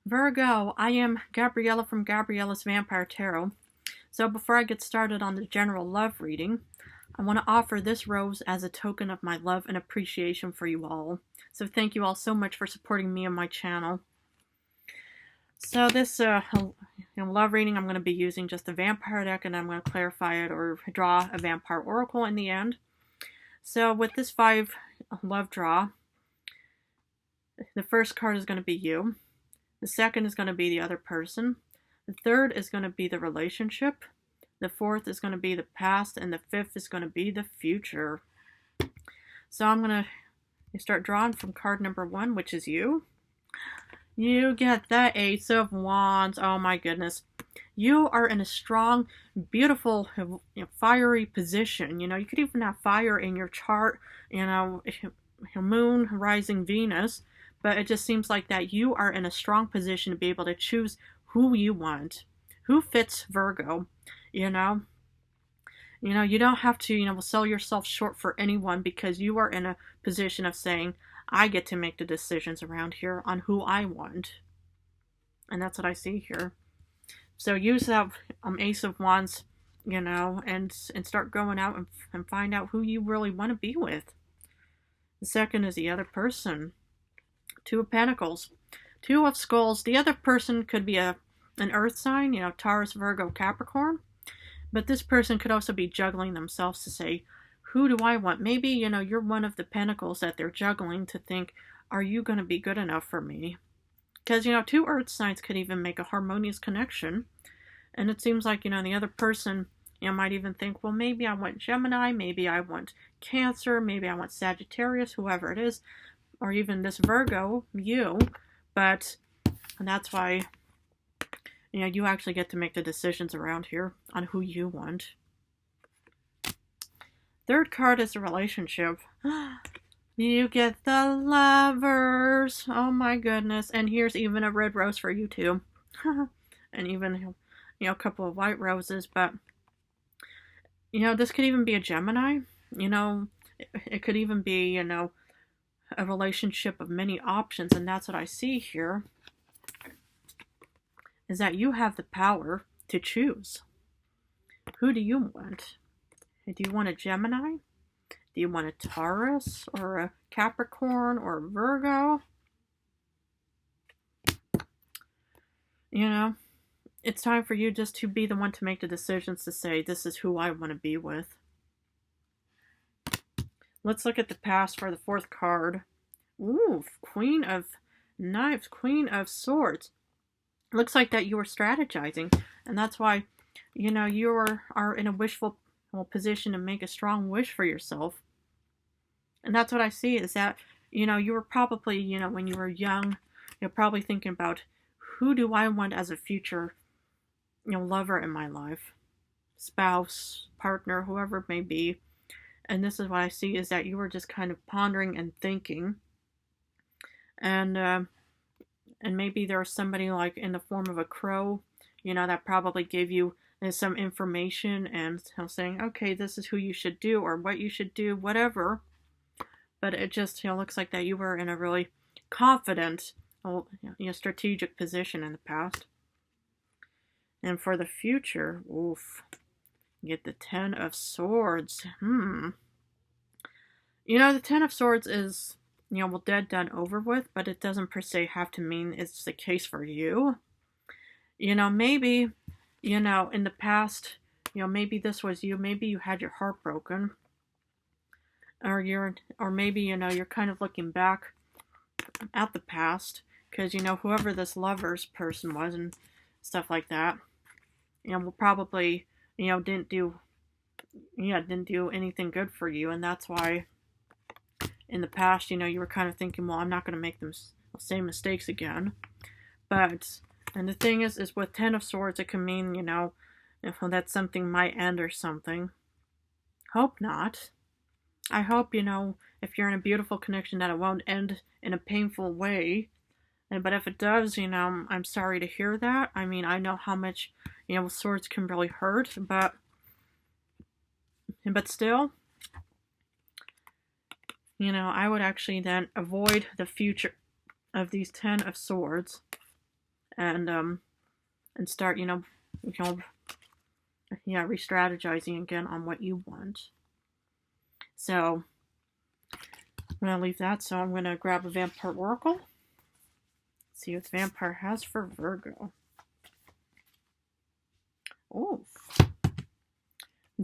Virgo, I am Gabriella from Gabriella's Vampire Tarot. So before I get started on the general love reading, I want to offer this rose as a token of my love and appreciation for you all. So thank you all so much for supporting me and my channel. So this love reading, I'm going to be using just the vampire deck, and I'm going to clarify it or draw a vampire oracle in the end. So with this 5 love draw, the first card is going to be you. The second is going to be the other person. The third is going to be the relationship. The fourth is going to be the past. And the fifth is going to be the future. So I'm going to start drawing from card number 1, which is you. You get the Ace of Wands. Oh my goodness. You are in a strong, beautiful, fiery position. You could even have fire in your chart. Moon, rising Venus. But it just seems like that you are in a strong position to be able to choose who you want, who fits Virgo. You don't have to, sell yourself short for anyone, because you are in a position of saying, I get to make the decisions around here on who I want. And that's what I see here. So use that Ace of Wands, and start going out and find out who you really want to be with. The second is the other person. 2 of Pentacles, 2 of Skulls. The other person could be an earth sign, Taurus, Virgo, Capricorn. But this person could also be juggling themselves to say, who do I want? Maybe, you're one of the pentacles that they're juggling to think, are you going to be good enough for me? Because, 2 earth signs could even make a harmonious connection. And it seems like, the other person, might even think, well, maybe I want Gemini, maybe I want Cancer, maybe I want Sagittarius, whoever it is. Or even this Virgo, you, but that's why, you actually get to make the decisions around here on who you want. Third card is a relationship. You get the Lovers. Oh my goodness. And here's even a red rose for you too. And even, a couple of white roses, but, this could even be a Gemini. It could even be, a relationship of many options, and that's what I see here, is that you have the power to choose. Who do you want? Do you want a Gemini? Do you want a Taurus, or a Capricorn, or a Virgo? It's time for you just to be the one to make the decisions to say, this is who I want to be with. Let's look at the past for the 4th card. Ooh, Queen of Knives, Queen of Swords. Looks like that you were strategizing, and that's why, you are in a wishful position to make a strong wish for yourself. And that's what I see, is that, you were probably, when you were young, you're probably thinking about, who do I want as a future, lover in my life? Spouse, partner, whoever it may be. And this is what I see, is that you were just kind of pondering and thinking. And maybe there's somebody like in the form of a crow, that probably gave you some information and saying, okay, this is who you should do or what you should do, whatever. But it just, looks like that you were in a really confident, strategic position in the past. And for the future, oof. Get the 10 of Swords. The 10 of Swords is, dead, done, over with, but it doesn't per se have to mean it's the case for you. Maybe, in the past, maybe this was you. Maybe you had your heart broken. Or maybe, you're kind of looking back at the past, because, whoever this Lovers person was and stuff like that, will probably, didn't do anything good for you. And that's why in the past, you were kind of thinking, well, I'm not going to make them same mistakes again. But, and the thing is with 10 of Swords, it can mean, that something might end or something. Hope not. I hope, if you're in a beautiful connection, that it won't end in a painful way. But if it does, I'm sorry to hear that. I mean, I know how much, swords can really hurt, but still, I would actually then avoid the future of these 10 of Swords. and start, yeah, re-strategizing again on what you want. So I'm gonna leave that. So I'm gonna grab a Vampire Oracle. See what the Vampire has for Virgo. Oh,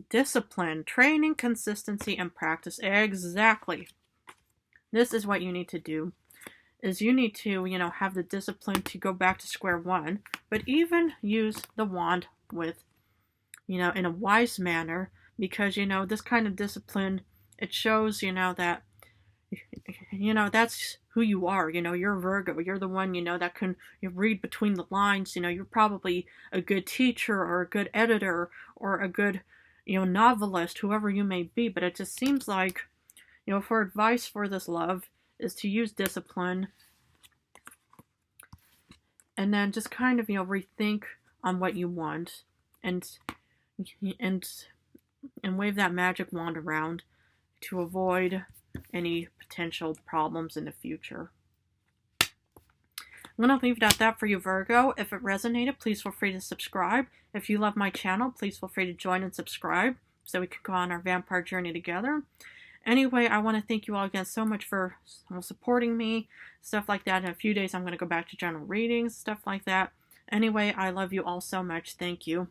discipline, training, consistency, and practice. Exactly. This is what you need to do. Is you need to, have the discipline to go back to square one, but even use the wand with, in a wise manner, because, this kind of discipline, it shows, that, that's who you are. You're Virgo. You're the one, that can read between the lines. You're probably a good teacher or a good editor or a good, novelist, whoever you may be. But it just seems like, for advice for this love is to use discipline and then just kind of, rethink on what you want and wave that magic wand around to avoid any potential problems in the future. I'm going to leave it at that for you, Virgo. If it resonated, please feel free to subscribe. If you love my channel, please feel free to join and subscribe so we can go on our vampire journey together. Anyway, I want to thank you all again so much for supporting me, stuff like that. In a few days, I'm going to go back to general readings, stuff like that. Anyway, I love you all so much. Thank you.